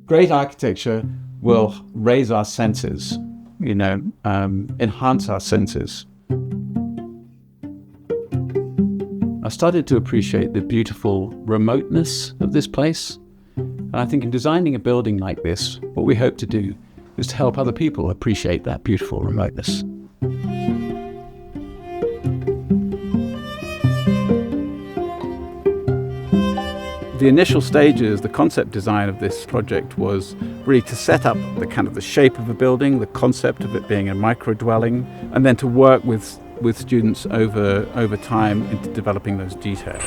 Great architecture will raise our senses, enhance our senses. I started to appreciate the beautiful remoteness of this place. And I think in designing a building like this, what we hope to do is to help other people appreciate that beautiful remoteness. The initial stages, the concept design of this project was really to set up the shape of a building, the concept of it being a micro-dwelling, and then to work with students over time into developing those details.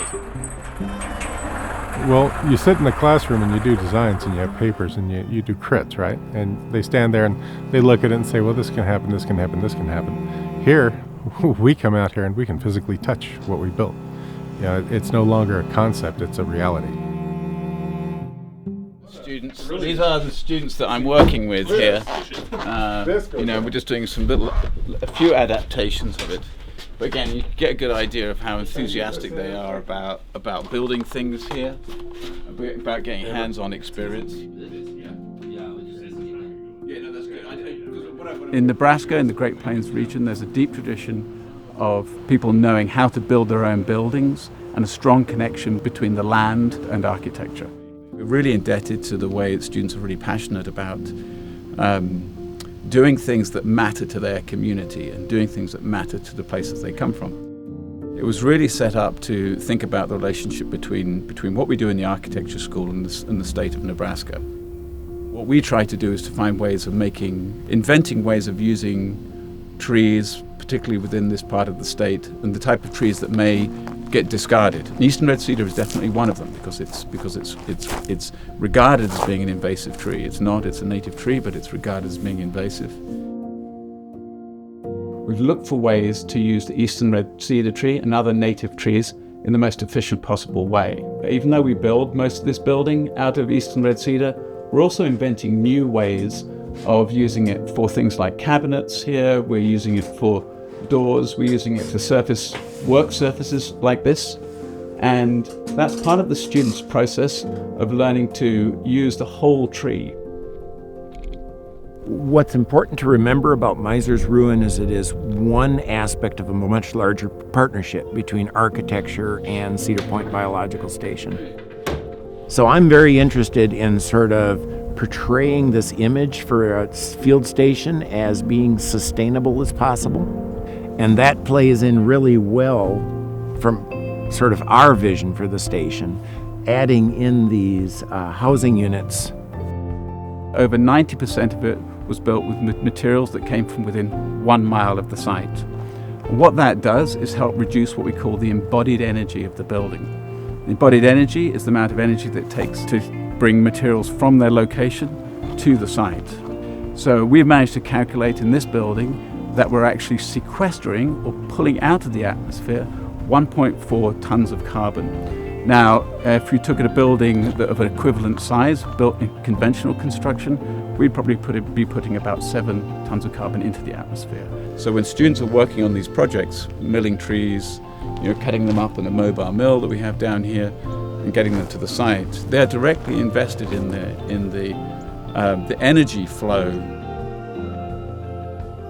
Well, you sit in the classroom and you do designs and you have papers and you do crits, right? And they stand there and they look at it and say, well, this can happen, this can happen, this can happen. Here, we come out here and we can physically touch what we built. It's no longer a concept, it's a reality. Students, these are the students that I'm working with here. We're just doing a few adaptations of it. But again, you get a good idea of how enthusiastic they are about building things here, about getting hands-on experience. In Nebraska, in the Great Plains region, there's a deep tradition of people knowing how to build their own buildings and a strong connection between the land and architecture. We're really indebted to the way that students are really passionate about doing things that matter to their community and doing things that matter to the places they come from. It was really set up to think about the relationship between what we do in the architecture school and the state of Nebraska. What we try to do is to find ways of inventing ways of using trees, particularly within this part of the state, and the type of trees that may get discarded. And eastern red cedar is definitely one of them because it's regarded as being an invasive tree. It's not, it's a native tree, but it's regarded as being invasive. We've looked for ways to use the eastern red cedar tree and other native trees in the most efficient possible way. Even though we build most of this building out of eastern red cedar, we're also inventing new ways of using it for things like cabinets here. We're using it for doors. We're using it to work surfaces like this. And that's part of the student's process of learning to use the whole tree. What's important to remember about Mizer's Ruin is it is one aspect of a much larger partnership between architecture and Cedar Point Biological Station. So I'm very interested in sort of portraying this image for a field station as being sustainable as possible. And that plays in really well from sort of our vision for the station, adding in these housing units. Over 90% of it was built with materials that came from within 1 mile of the site. And what that does is help reduce what we call the embodied energy of the building. Embodied energy is the amount of energy that it takes to bring materials from their location to the site. So we've managed to calculate in this building that we're actually sequestering or pulling out of the atmosphere 1.4 tons of carbon. Now, if you took a building of an equivalent size, built in conventional construction, we'd probably be putting about 7 tons of carbon into the atmosphere. So when students are working on these projects, milling trees, cutting them up in a mobile mill that we have down here, and getting them to the site, they're directly invested in the energy flow.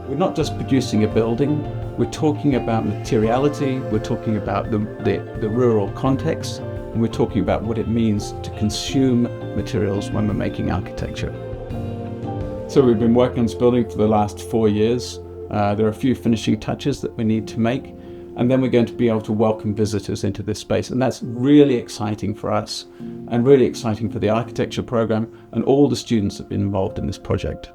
We're not just producing a building, we're talking about materiality, we're talking about the rural context, and we're talking about what it means to consume materials when we're making architecture. So we've been working on this building for the last 4 years. There are a few finishing touches that we need to make, and then we're going to be able to welcome visitors into this space. And that's really exciting for us and really exciting for the architecture program and all the students that have been involved in this project.